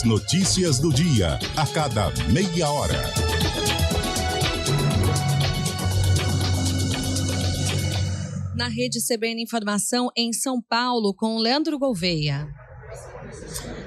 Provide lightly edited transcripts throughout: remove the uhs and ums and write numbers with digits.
Notícias do dia, a cada meia hora. Na rede CBN Informação, em São Paulo, com Leandro Gouveia.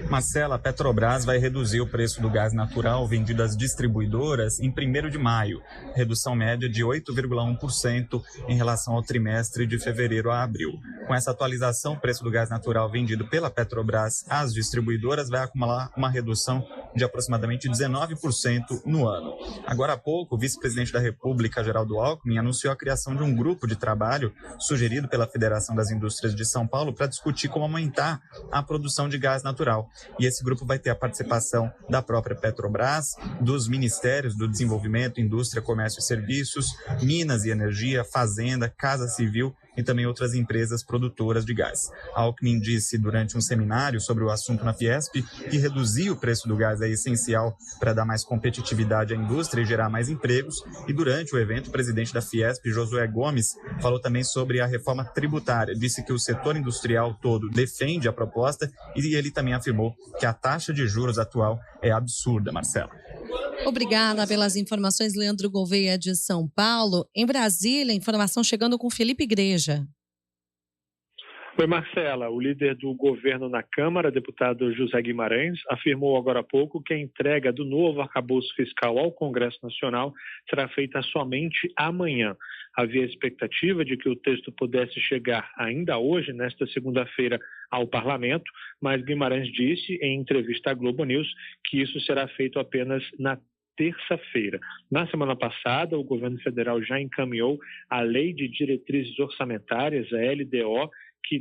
Marcela, a Petrobras vai reduzir o preço do gás natural vendido às distribuidoras em 1º de maio, redução média de 8,1% em relação ao trimestre de fevereiro a abril. Com essa atualização, o preço do gás natural vendido pela Petrobras às distribuidoras vai acumular uma redução de aproximadamente 19% no ano. Agora há pouco, o vice-presidente da República, Geraldo Alckmin, anunciou a criação de um grupo de trabalho sugerido pela Federação das Indústrias de São Paulo para discutir como aumentar a produção de gás natural. E esse grupo vai ter a participação da própria Petrobras, dos Ministérios do Desenvolvimento, Indústria, Comércio e Serviços, Minas e Energia, Fazenda, Casa Civil e também outras empresas produtoras de gás. Alckmin disse durante um seminário sobre o assunto na Fiesp que reduzir o preço do gás é essencial para dar mais competitividade à indústria e gerar mais empregos. E durante o evento, o presidente da Fiesp, Josué Gomes, falou também sobre a reforma tributária. Disse que o setor industrial todo defende a proposta e ele também afirmou que a taxa de juros atual é absurda, Marcela. Obrigada pelas informações, Leandro Gouveia, de São Paulo. Em Brasília, informação chegando com Felipe Igreja. Oi, Marcela. O líder do governo na Câmara, deputado José Guimarães, afirmou agora há pouco que a entrega do novo arcabouço fiscal ao Congresso Nacional será feita somente amanhã. Havia expectativa de que o texto pudesse chegar ainda hoje, nesta segunda-feira, ao Parlamento, mas Guimarães disse em entrevista à Globo News que isso será feito apenas na terça-feira. Na semana passada, o governo federal já encaminhou a Lei de Diretrizes Orçamentárias, a LDO, que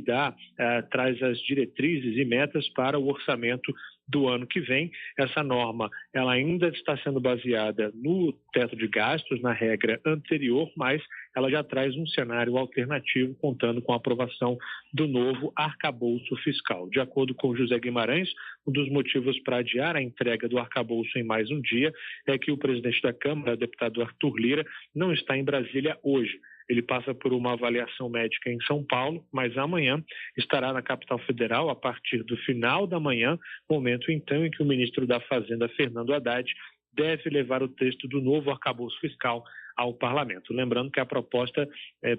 traz as diretrizes e metas para o orçamento do ano que vem. Essa norma ela ainda está sendo baseada no teto de gastos, na regra anterior, mas ela já traz um cenário alternativo, contando com a aprovação do novo arcabouço fiscal. De acordo com José Guimarães, um dos motivos para adiar a entrega do arcabouço em mais um dia é que o presidente da Câmara, deputado Arthur Lira, não está em Brasília hoje. Ele passa por uma avaliação médica em São Paulo, mas amanhã estará na capital federal a partir do final da manhã, momento então em que o ministro da Fazenda, Fernando Haddad, deve levar o texto do novo arcabouço fiscal ao Parlamento. Lembrando que a proposta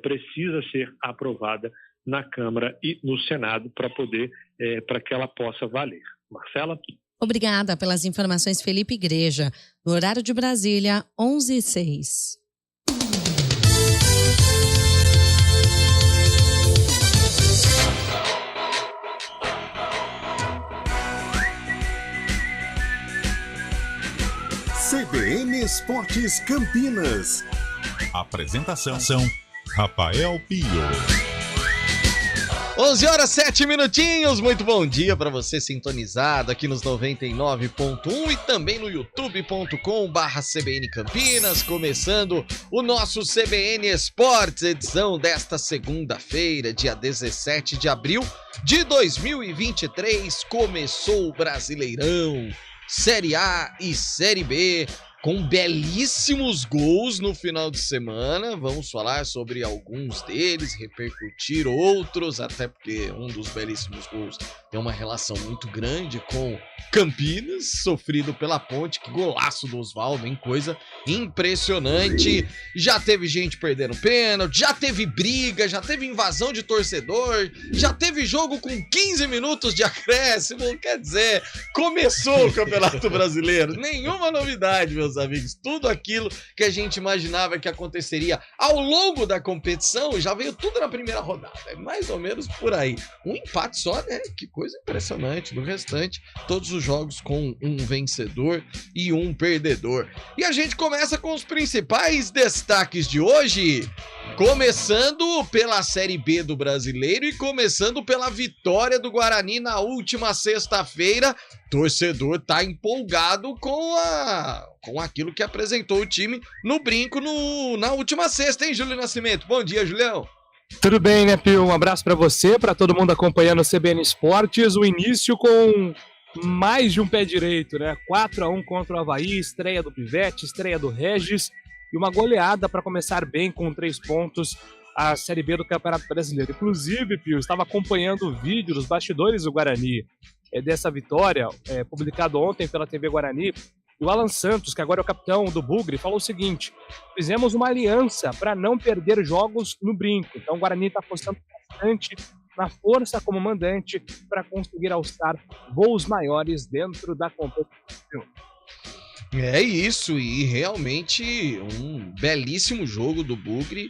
precisa ser aprovada na Câmara e no Senado para que ela possa valer. Marcela? Obrigada pelas informações, Felipe Igreja. No horário de Brasília, 11h06. CBN Esportes Campinas. Apresentação Rafael Pio. 11 horas 7 minutinhos, muito bom dia para você sintonizado aqui nos 99.1 e também no youtube.com/CBN Campinas, começando o nosso CBN Esportes, edição desta segunda-feira, dia 17 de abril de 2023, começou o Brasileirão, Série A e Série B, com belíssimos gols no final de semana. Vamos falar sobre alguns deles, repercutir outros, até porque um dos belíssimos gols tem uma relação muito grande com Campinas, sofrido pela Ponte. Que golaço do Osvaldo, hein? Coisa impressionante. Já teve gente perdendo pênalti, já teve briga, já teve invasão de torcedor, já teve jogo com 15 minutos de acréscimo. Quer dizer, começou o Campeonato Brasileiro. Nenhuma novidade, meus amigos. Tudo aquilo que a gente imaginava que aconteceria ao longo da competição já veio tudo na primeira rodada. É mais ou menos por aí. Um empate só, né? Que coisa impressionante. No restante, todos os jogos com um vencedor e um perdedor. E a gente começa com os principais destaques de hoje. Começando pela Série B do Brasileiro e começando pela vitória do Guarani na última sexta-feira. Torcedor tá empolgado com aquilo que apresentou o time no brinco na última sexta, hein, Júlio Nascimento? Bom dia, Julião. Tudo bem, né, Pio? Um abraço para você, para todo mundo acompanhando o CBN Esportes. O início com mais de um pé direito, né? 4-1 contra o Avaí, estreia do Pivete, estreia do Regis e uma goleada para começar bem com 3 pontos a Série B do Campeonato Brasileiro. Inclusive, Pio, estava acompanhando o vídeo dos bastidores do Guarani. dessa vitória, publicado ontem pela TV Guarani. E o Alan Santos, que agora é o capitão do Bugre, falou o seguinte: fizemos uma aliança para não perder jogos no brinco. Então o Guarani está apostando bastante na força como mandante para conseguir alçar voos maiores dentro da competição. É isso, e realmente um belíssimo jogo do Bugre.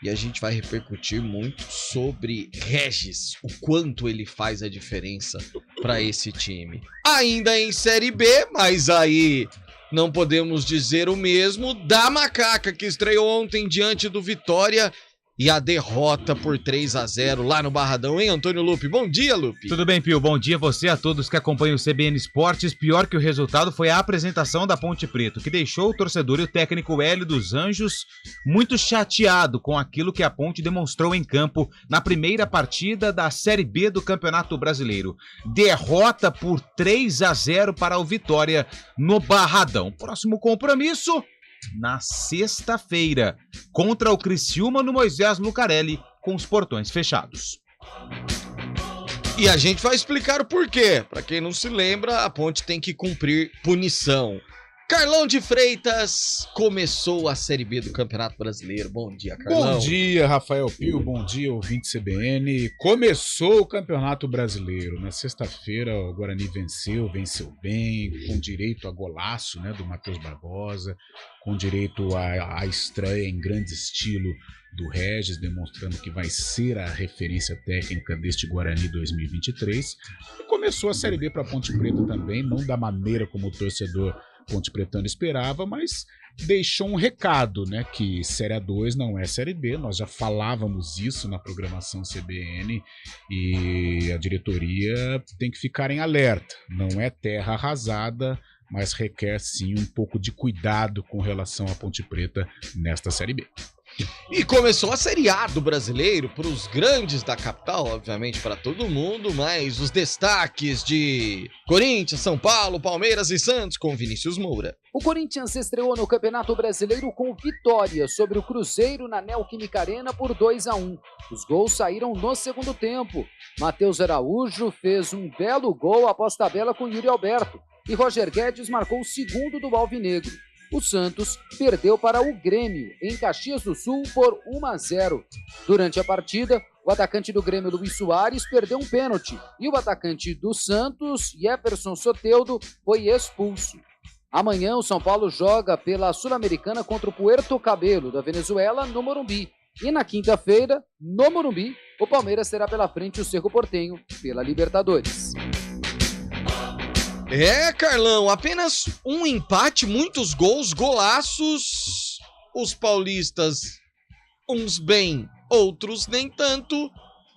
E a gente vai repercutir muito sobre Regis, o quanto ele faz a diferença para esse time. Ainda em Série B, mas aí não podemos dizer o mesmo da Macaca, que estreou ontem diante do Vitória. E a derrota por 3-0 lá no Barradão, hein, Antônio Lupe? Bom dia, Lupe. Tudo bem, Pio? Bom dia a você, a todos que acompanham o CBN Esportes. Pior que o resultado foi a apresentação da Ponte Preta, que deixou o torcedor e o técnico Hélio dos Anjos muito chateado com aquilo que a Ponte demonstrou em campo na primeira partida da Série B do Campeonato Brasileiro. Derrota por 3-0 para o Vitória no Barradão. Próximo compromisso na sexta-feira, contra o Criciúma no Moisés Lucarelli, com os portões fechados. E a gente vai explicar o porquê. Para quem não se lembra, a Ponte tem que cumprir punição. Carlão de Freitas começou a Série B do Campeonato Brasileiro. Bom dia, Carlão. Bom dia, Rafael Pio. Bom dia, ouvinte CBN. Começou o Campeonato Brasileiro. Na sexta-feira, o Guarani venceu bem, com direito a golaço, né, do Matheus Barbosa, com direito à estreia em grande estilo do Regis, demonstrando que vai ser a referência técnica deste Guarani 2023. E começou a Série B para a Ponte Preta também, não da maneira como o torcedor Ponte Pretano esperava, mas deixou um recado, né, que Série A2 não é Série B. Nós já falávamos isso na programação CBN e a diretoria tem que ficar em alerta. Não é terra arrasada, mas requer sim um pouco de cuidado com relação à Ponte Preta nesta Série B. E começou a Série A do Brasileiro para os grandes da capital, obviamente para todo mundo, mas os destaques de Corinthians, São Paulo, Palmeiras e Santos com Vinícius Moura. O Corinthians estreou no Campeonato Brasileiro com vitória sobre o Cruzeiro na Neoquímica Arena por 2-1. Os gols saíram no segundo tempo. Matheus Araújo fez um belo gol após tabela com Yuri Alberto e Roger Guedes marcou o segundo do Alvinegro. O Santos perdeu para o Grêmio, em Caxias do Sul, por 1-0. Durante a partida, o atacante do Grêmio, Luiz Soares, perdeu um pênalti e o atacante do Santos, Jefferson Soteldo, foi expulso. Amanhã, o São Paulo joga pela Sul-Americana contra o Puerto Cabello, da Venezuela, no Morumbi. E na quinta-feira, no Morumbi, o Palmeiras terá pela frente o Cerro Porteño pela Libertadores. Carlão, apenas um empate, muitos gols, golaços. Os paulistas, uns bem, outros nem tanto.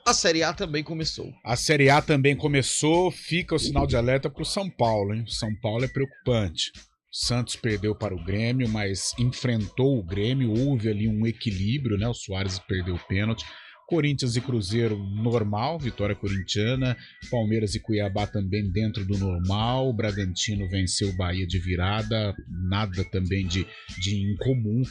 A Série A também começou. A Série A também começou, fica o sinal de alerta para o São Paulo, hein? São Paulo é preocupante. O Santos perdeu para o Grêmio, mas enfrentou o Grêmio, houve ali um equilíbrio, né? O Soares perdeu o pênalti. Corinthians e Cruzeiro normal, vitória corintiana. Palmeiras e Cuiabá também dentro do normal. Bragantino venceu o Bahia de virada, nada também de incomum.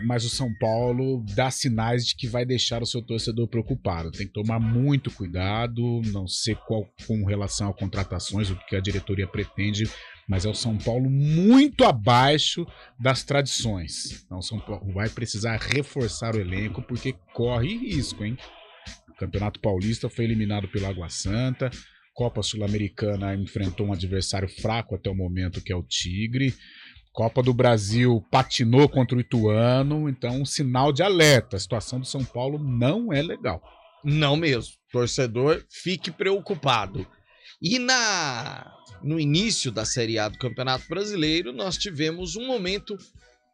Mas o São Paulo dá sinais de que vai deixar o seu torcedor preocupado. Tem que tomar muito cuidado, não sei qual com relação a contratações, o que a diretoria pretende, mas é o São Paulo muito abaixo das tradições. Então o São Paulo vai precisar reforçar o elenco porque corre risco, hein? O Campeonato Paulista foi eliminado pela Água Santa, Copa Sul-Americana enfrentou um adversário fraco até o momento, que é o Tigre. Copa do Brasil patinou contra o Ituano, então um sinal de alerta. A situação do São Paulo não é legal. Não mesmo. Torcedor, fique preocupado. E no início da Série A do Campeonato Brasileiro, nós tivemos um momento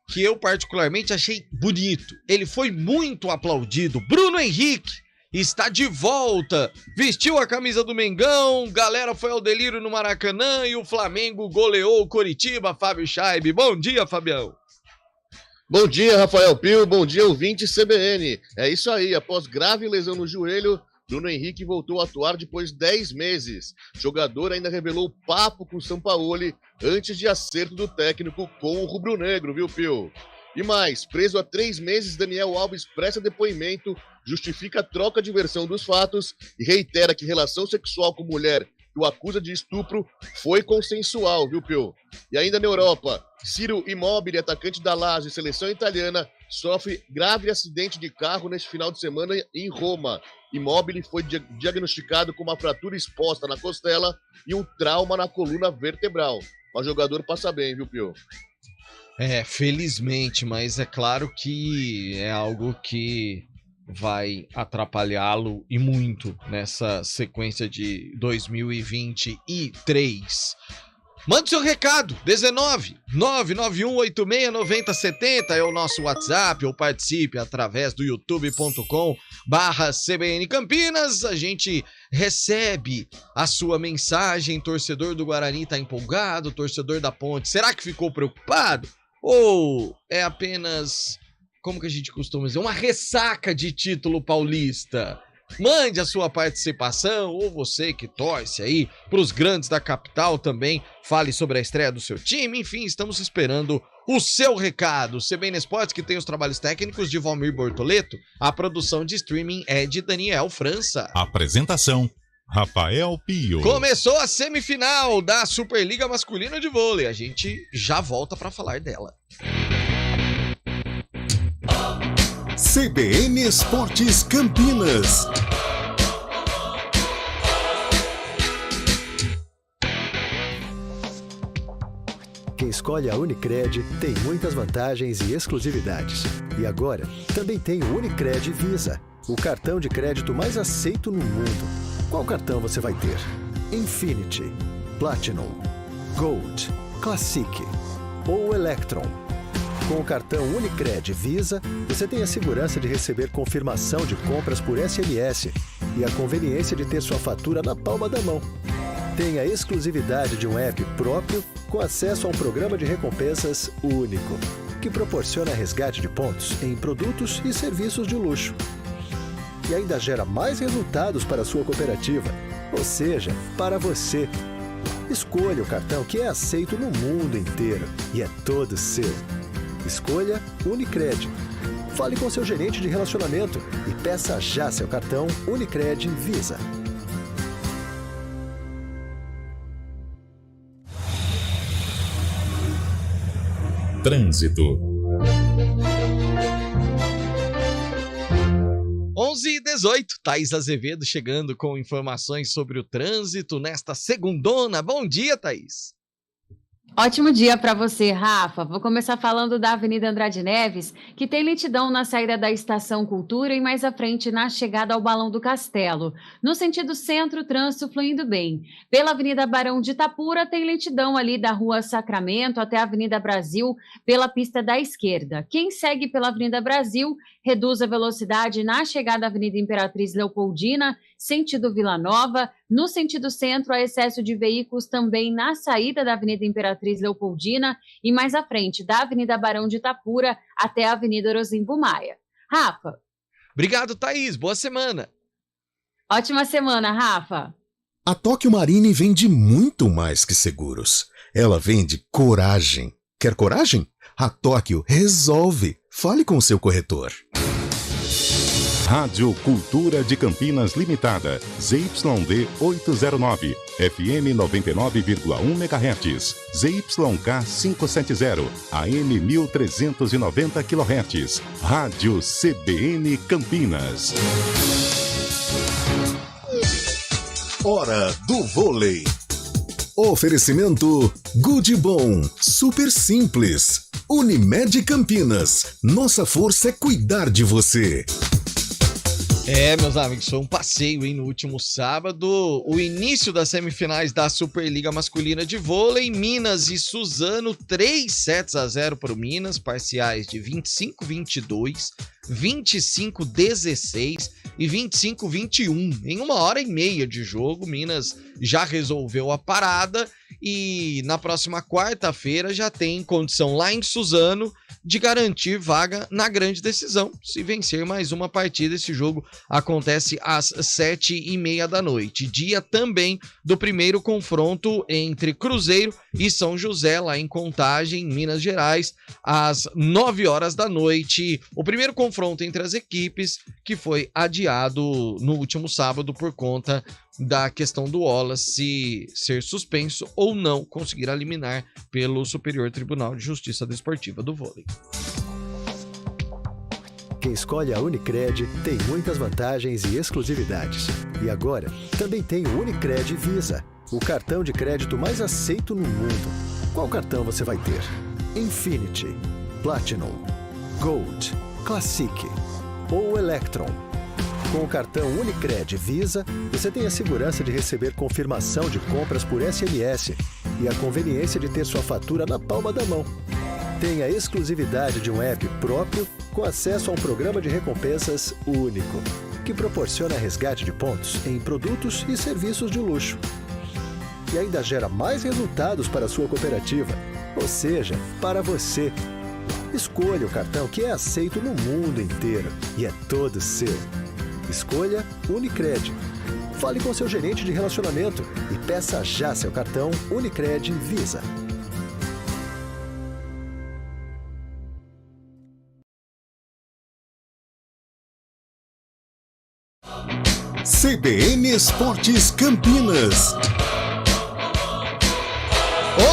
que eu particularmente achei bonito. Ele foi muito aplaudido. Bruno Henrique está de volta, vestiu a camisa do Mengão, galera foi ao delírio no Maracanã e o Flamengo goleou o Coritiba. Fábio Scheibe, bom dia, Fabião. Bom dia, Rafael Pio, bom dia, ouvinte CBN. É isso aí, após grave lesão no joelho, Bruno Henrique voltou a atuar depois de 10 meses. O jogador ainda revelou papo com o Sampaoli antes de acerto do técnico com o rubro-negro, viu, Pio? E mais, preso há 3 meses, Daniel Alves presta depoimento justifica a troca de versão dos fatos e reitera que relação sexual com mulher que o acusa de estupro foi consensual, viu, Pio? E ainda na Europa, Ciro Immobile, atacante da Lazio e seleção italiana, sofre grave acidente de carro neste final de semana em Roma. Immobile foi diagnosticado com uma fratura exposta na costela e um trauma na coluna vertebral. Mas o jogador passa bem, viu, Pio? Felizmente, mas é claro que é algo que vai atrapalhá-lo e muito nessa sequência de 2023. Mande seu recado, 19-991869070 é o nosso WhatsApp, ou participe através do youtube.com/CBN Campinas. A gente recebe a sua mensagem. Torcedor do Guarani tá empolgado, torcedor da Ponte, será que ficou preocupado? Ou é apenas, como que a gente costuma dizer, uma ressaca de título paulista? Mande a sua participação, ou você que torce aí pros grandes da capital também, fale sobre a estreia do seu time. Enfim, estamos esperando o seu recado. CBN Esportes, que tem os trabalhos técnicos de Valmir Bortoleto, a produção de streaming é de Daniel França. Apresentação: Rafael Pio. Começou a semifinal da Superliga Masculina de Vôlei. A gente já volta para falar dela. CBN Esportes Campinas. Quem escolhe a Unicred tem muitas vantagens e exclusividades. E agora, também tem o Unicred Visa, o cartão de crédito mais aceito no mundo. Qual cartão você vai ter? Infinity, Platinum, Gold, Classic ou Electron? Com o cartão Unicred Visa, você tem a segurança de receber confirmação de compras por SMS e a conveniência de ter sua fatura na palma da mão. Tem a exclusividade de um app próprio com acesso a um programa de recompensas único, que proporciona resgate de pontos em produtos e serviços de luxo. E ainda gera mais resultados para a sua cooperativa, ou seja, para você. Escolha o cartão que é aceito no mundo inteiro e é todo seu. Escolha Unicred. Fale com seu gerente de relacionamento e peça já seu cartão Unicred Visa. Trânsito. 11h18, Thaís Azevedo chegando com informações sobre o trânsito nesta segundona. Bom dia, Thaís. Ótimo dia para você, Rafa. Vou começar falando da Avenida Andrade Neves, que tem lentidão na saída da Estação Cultura e mais à frente na chegada ao Balão do Castelo. No sentido centro, o trânsito fluindo bem. Pela Avenida Barão de Itapura, tem lentidão ali da Rua Sacramento até a Avenida Brasil, pela pista da esquerda. Quem segue pela Avenida Brasil, reduz a velocidade na chegada à Avenida Imperatriz Leopoldina, sentido Vila Nova. No sentido centro, há excesso de veículos também na saída da Avenida Imperatriz Leopoldina e mais à frente da Avenida Barão de Itapura até a Avenida Orozimbo Maia. Rafa. Obrigado, Thaís. Boa semana. Ótima semana, Rafa. A Tóquio Marine vende muito mais que seguros. Ela vende coragem. Quer coragem? A Tóquio resolve. Fale com o seu corretor. Rádio Cultura de Campinas Limitada, ZYD 809, FM 99,1 MHz, ZYK 570, AM 1390 kHz, Rádio CBN Campinas. Hora do Vôlei. Oferecimento Good Bom, super simples. Unimed Campinas, nossa força é cuidar de você. Meus amigos, foi um passeio, hein, no último sábado, o início das semifinais da Superliga Masculina de Vôlei, Minas e Suzano, 3-0 para o Minas, parciais de 25-22, 25-16 e 25-21. Em 1h30 de jogo, Minas já resolveu a parada e na próxima quarta-feira já tem condição lá em Suzano de garantir vaga na grande decisão. Se vencer mais uma partida, esse jogo acontece às 7h30 da noite. Dia também do primeiro confronto entre Cruzeiro e São José, lá em Contagem, Minas Gerais, às 9 horas da noite. O primeiro confronto entre as equipes, que foi adiado no último sábado por conta da questão do Wallace ser suspenso ou não conseguir eliminar pelo Superior Tribunal de Justiça Desportiva do Vôlei. Quem escolhe a Unicred tem muitas vantagens e exclusividades. E agora, também tem o Unicred Visa, o cartão de crédito mais aceito no mundo. Qual cartão você vai ter? Infinity, Platinum, Gold, Classic ou Electron? Com o cartão Unicred Visa, você tem a segurança de receber confirmação de compras por SMS e a conveniência de ter sua fatura na palma da mão. Tem a exclusividade de um app próprio com acesso a um programa de recompensas único, que proporciona resgate de pontos em produtos e serviços de luxo. E ainda gera mais resultados para a sua cooperativa, ou seja, para você. Escolha o cartão que é aceito no mundo inteiro e é todo seu. Escolha Unicred. Fale com seu gerente de relacionamento e peça já seu cartão Unicred Visa. CBN Esportes Campinas.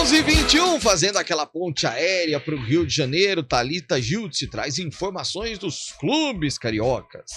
11h21, fazendo aquela ponte aérea para o Rio de Janeiro, Thalita Giltzi traz informações dos clubes cariocas.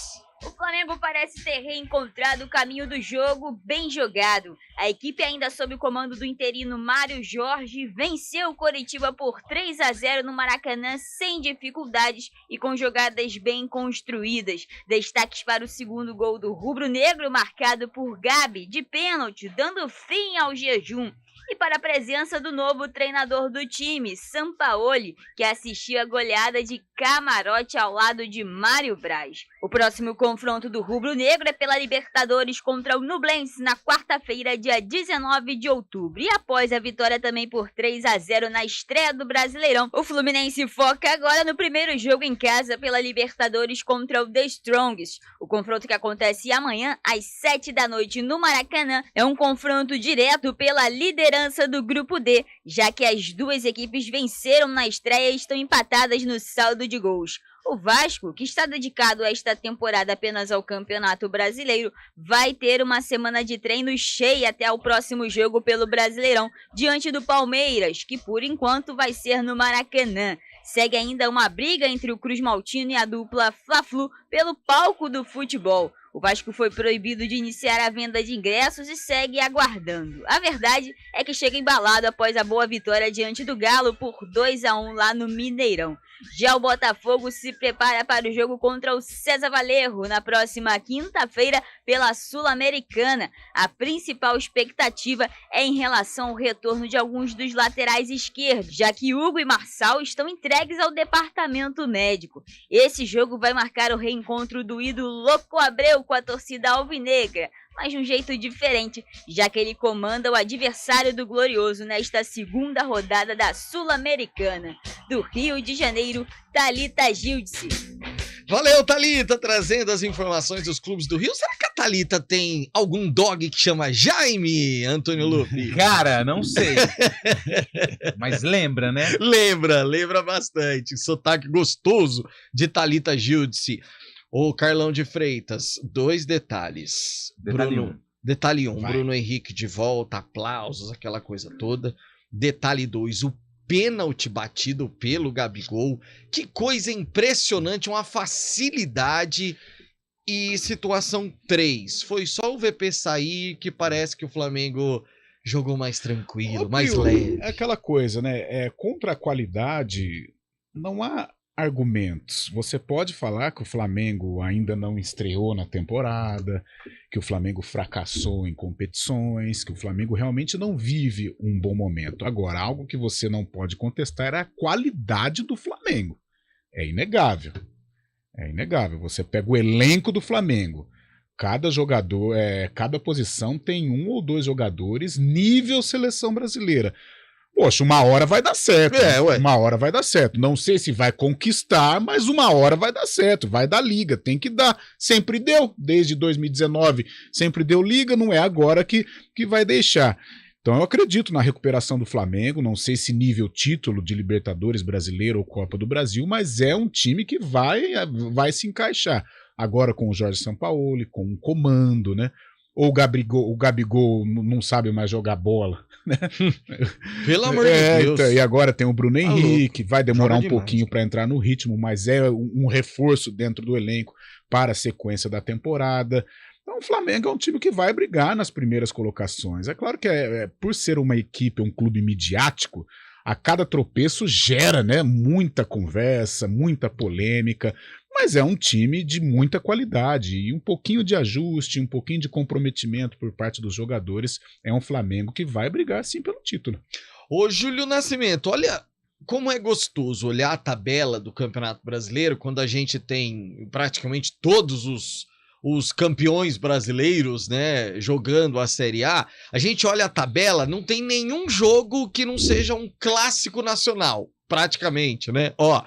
O Flamengo parece ter reencontrado o caminho do jogo bem jogado. A equipe, ainda sob o comando do interino Mário Jorge, venceu o Coritiba por 3-0 no Maracanã sem dificuldades e com jogadas bem construídas. Destaques para o segundo gol do rubro-negro, marcado por Gabi, de pênalti, dando fim ao jejum. E para a presença do novo treinador do time, Sampaoli, que assistiu a goleada de camarote ao lado de Mário Braz. O próximo confronto do rubro-negro é pela Libertadores contra o Nublense na quarta-feira, dia 19 de outubro. E após a vitória também por 3-0 na estreia do Brasileirão, o Fluminense foca agora no primeiro jogo em casa pela Libertadores contra o The Strongest. O confronto que acontece amanhã às 7 da noite no Maracanã é um confronto direto pela liderança do Grupo D, já que as duas equipes venceram na estreia e estão empatadas no saldo de gols. O Vasco, que está dedicado esta temporada apenas ao Campeonato Brasileiro, vai ter uma semana de treino cheia até o próximo jogo pelo Brasileirão, diante do Palmeiras, que por enquanto vai ser no Maracanã. Segue ainda uma briga entre o Cruz Maltino e a dupla Fla-Flu pelo palco do futebol. O Vasco foi proibido de iniciar a venda de ingressos e segue aguardando. A verdade é que chega embalado após a boa vitória diante do Galo por 2-1 lá no Mineirão. Já o Botafogo se prepara para o jogo contra o César Valerro na próxima quinta-feira pela Sul-Americana. A principal expectativa é em relação ao retorno de alguns dos laterais esquerdos, já que Hugo e Marçal estão entregues ao departamento médico. Esse jogo vai marcar o reencontro do ídolo Louco Abreu com a torcida alvinegra, mas de um jeito diferente, já que ele comanda o adversário do Glorioso nesta segunda rodada da Sul-Americana. Do Rio de Janeiro, Thalita Giltzi. Valeu, Thalita, trazendo as informações dos clubes do Rio. Será que a Thalita tem algum dog que chama Jaime, Antônio Lupe? Cara, não sei. Mas lembra, né? Lembra bastante. Sotaque gostoso de Thalita Giltzi. Ô, Carlão de Freitas, 2 detalhes. Detalhe 1, Bruno Henrique de volta, aplausos, aquela coisa toda. Detalhe 2, o pênalti batido pelo Gabigol. Que coisa impressionante, uma facilidade. E situação 3, foi só o VP sair que parece que o Flamengo jogou mais tranquilo, mais leve. É aquela coisa, né? Contra a qualidade, não há argumentos. Você pode falar que o Flamengo ainda não estreou na temporada, que o Flamengo fracassou em competições, que o Flamengo realmente não vive um bom momento. Agora, algo que você não pode contestar é a qualidade do Flamengo. É inegável. É inegável. Você pega o elenco do Flamengo. Cada jogador, cada posição tem 1 ou 2 jogadores nível seleção brasileira. Poxa, uma hora vai dar certo. Uma hora vai dar certo. Não sei se vai conquistar, mas uma hora vai dar certo. Vai dar liga, tem que dar. Sempre deu. Desde 2019 sempre deu liga, não é agora que vai deixar. Então eu acredito na recuperação do Flamengo, não sei se nível título de Libertadores Brasileiro ou Copa do Brasil, mas é um time que vai se encaixar. Agora com o Jorge Sampaoli, com um comando, né? Ou o Gabigol não sabe mais jogar bola, né? Pelo amor de Deus. Então, e agora tem o Bruno Henrique, vai demorar um pouquinho para entrar no ritmo, mas é um reforço dentro do elenco para a sequência da temporada. Então o Flamengo é um time que vai brigar nas primeiras colocações. É claro que por ser uma equipe, um clube midiático, a cada tropeço gera, né, muita conversa, muita polêmica, mas é um time de muita qualidade e um pouquinho de ajuste, um pouquinho de comprometimento por parte dos jogadores. É um Flamengo que vai brigar sim pelo título. Ô Júlio Nascimento, olha como é gostoso olhar a tabela do Campeonato Brasileiro quando a gente tem praticamente todos os campeões brasileiros, né, jogando a Série A. A gente olha a tabela, não tem nenhum jogo que não seja um clássico nacional, praticamente, né? Ó,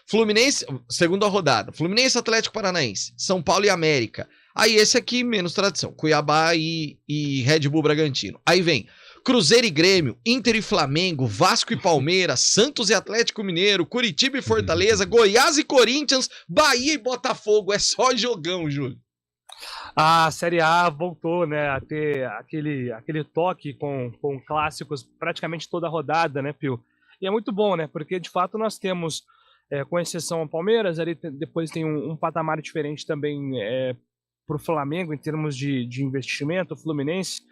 Fluminense, segunda rodada, Fluminense, Atlético Paranaense, São Paulo e América. Aí esse aqui, menos tradição, Cuiabá e Red Bull Bragantino. Aí vem Cruzeiro e Grêmio, Inter e Flamengo, Vasco e Palmeiras, Santos e Atlético Mineiro, Curitiba e Fortaleza, Goiás e Corinthians, Bahia e Botafogo. É só jogão, Júlio. A Série A voltou, né, a ter aquele toque com clássicos praticamente toda a rodada, né, Pio? E é muito bom, né, porque de fato nós temos, com exceção ao Palmeiras, ali depois tem um patamar diferente também para o Flamengo em termos de investimento, o Fluminense,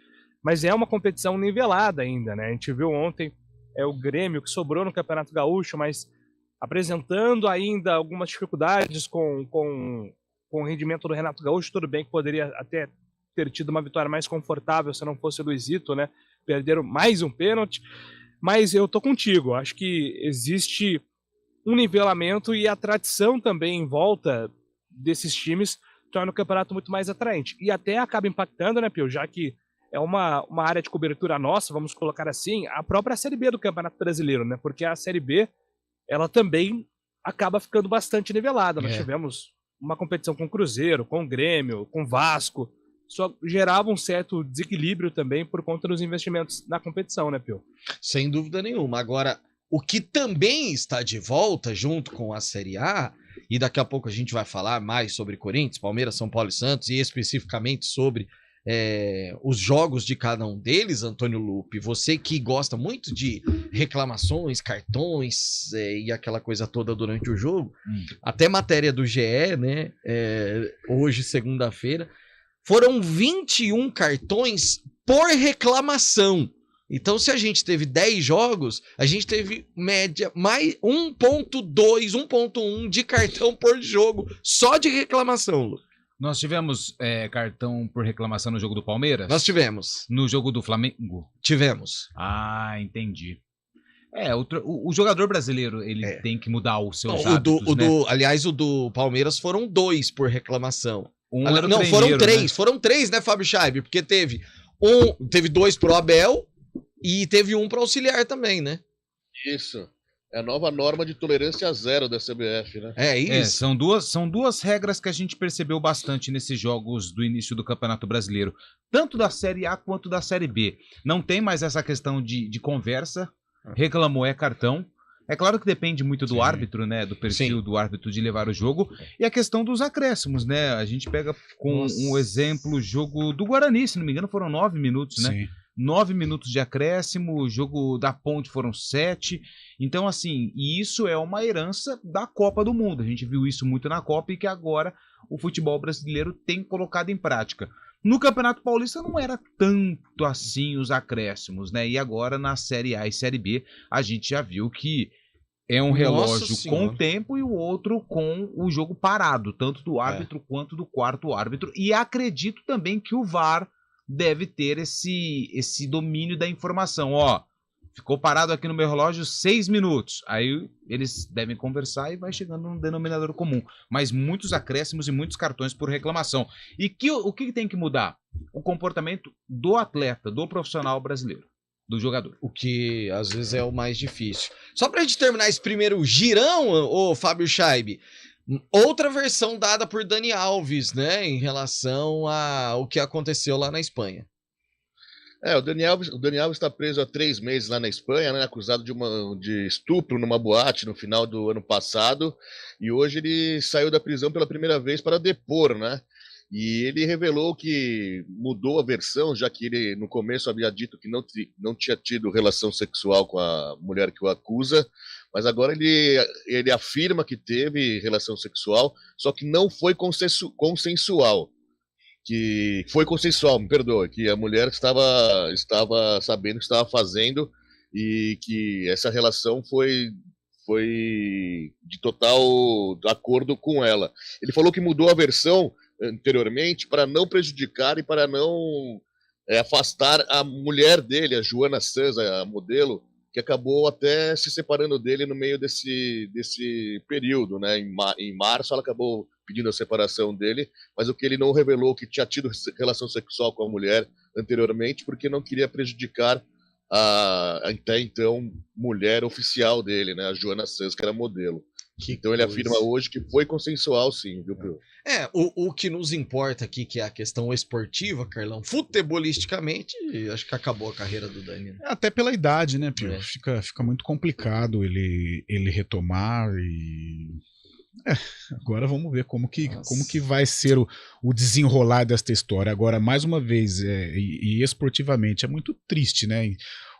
mas é uma competição nivelada ainda, né? A gente viu ontem o Grêmio que sobrou no Campeonato Gaúcho, mas apresentando ainda algumas dificuldades com o rendimento do Renato Gaúcho. Tudo bem que poderia até ter tido uma vitória mais confortável se não fosse o Luizito, né? Perderam mais um pênalti, mas eu tô contigo. Acho que existe um nivelamento e a tradição também em volta desses times torna o campeonato muito mais atraente. E até acaba impactando, né, Pio? Já que é uma área de cobertura nossa, vamos colocar assim, a própria Série B do Campeonato Brasileiro, né? Porque a Série B, ela também acaba ficando bastante nivelada. Nós tivemos uma competição com o Cruzeiro, com o Grêmio, com o Vasco, só gerava um certo desequilíbrio também por conta dos investimentos na competição, né, Pio? Sem dúvida nenhuma. Agora, o que também está de volta junto com a Série A, e daqui a pouco a gente vai falar mais sobre Corinthians, Palmeiras, São Paulo e Santos, e especificamente sobre os jogos de cada um deles, Antônio Lupe, você que gosta muito de reclamações, cartões e aquela coisa toda durante o jogo, até matéria do GE, né, hoje, segunda-feira, foram 21 cartões por reclamação. Então, se a gente teve 10 jogos, a gente teve média mais 1.2, 1.1 de cartão por jogo, só de reclamação, Lu. Nós tivemos cartão por reclamação no jogo do Palmeiras? Nós tivemos. No jogo do Flamengo? Tivemos. Ah, entendi. O jogador brasileiro, ele tem que mudar os seus hábitos, né? Aliás, o do Palmeiras foram 2 por reclamação. Foram 3, né, Fábio Scheib? Porque teve 2 pro Abel e teve 1 pro auxiliar também, né? Isso. É a nova norma de tolerância zero da CBF, né? É isso. São duas regras que a gente percebeu bastante nesses jogos do início do Campeonato Brasileiro. Tanto da Série A quanto da Série B. Não tem mais essa questão de conversa. Reclamou é cartão. É claro que depende muito do árbitro, né? Do perfil do árbitro de levar o jogo. E a questão dos acréscimos, né? A gente pega com um exemplo, o jogo do Guarani, se não me engano, foram 9 minutos, né? 9 minutos de acréscimo, o jogo da Ponte foram 7. Então, assim, e isso é uma herança da Copa do Mundo. A gente viu isso muito na Copa e que agora o futebol brasileiro tem colocado em prática. No Campeonato Paulista não era tanto assim os acréscimos, né? E agora na Série A e Série B a gente já viu que é um relógio com o tempo e o outro com o jogo parado, tanto do árbitro quanto do quarto árbitro. E acredito também que o VAR deve ter esse domínio da informação. Ó, ficou parado aqui no meu relógio 6 minutos. Aí eles devem conversar e vai chegando num denominador comum. Mas muitos acréscimos e muitos cartões por reclamação. E o que tem que mudar? O comportamento do atleta, do profissional brasileiro, do jogador. O que às vezes é o mais difícil. Só pra gente terminar esse primeiro girão, ô Fábio Scheib, outra versão dada por Dani Alves, né, em relação ao que aconteceu lá na Espanha. O Dani Alves está preso há 3 meses lá na Espanha, né, acusado de estupro numa boate no final do ano passado, e hoje ele saiu da prisão pela primeira vez para depor, né? E ele revelou que mudou a versão, já que ele no começo havia dito que não tinha tido relação sexual com a mulher que o acusa, mas agora ele afirma que teve relação sexual, só que não foi consensual. Que foi consensual, me perdoa, que a mulher estava sabendo o que estava fazendo e que essa relação foi de total acordo com ela. Ele falou que mudou a versão anteriormente para não prejudicar e para não afastar a mulher dele, a Joana Sanz, a modelo, que acabou até se separando dele no meio desse período, né? Em março ela acabou pedindo a separação dele, mas o que ele não revelou que tinha tido relação sexual com a mulher anteriormente, porque não queria prejudicar a até então mulher oficial dele, né? A Joana Sanz, que era modelo. Então ele afirma hoje que foi consensual, sim, viu, Pio? O que nos importa aqui, que é a questão esportiva, Carlão, futebolisticamente, acho que acabou a carreira do Dani. Até pela idade, né, Pio? Fica muito complicado ele retomar e... agora vamos ver como que vai ser o desenrolar desta história. Agora, mais uma vez, e esportivamente, é muito triste, né?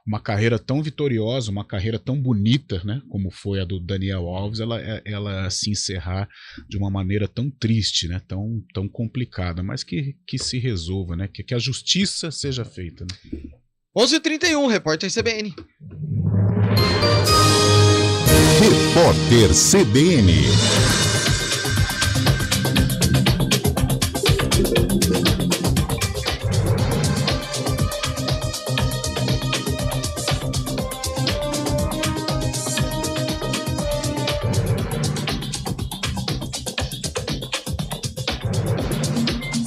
Uma carreira tão vitoriosa, uma carreira tão bonita, né, como foi a do Daniel Alves, ela se encerrar de uma maneira tão triste, né, tão complicada, mas que se resolva, né, que a justiça seja feita. Né? 11h31, repórter CBN. Repórter CBN.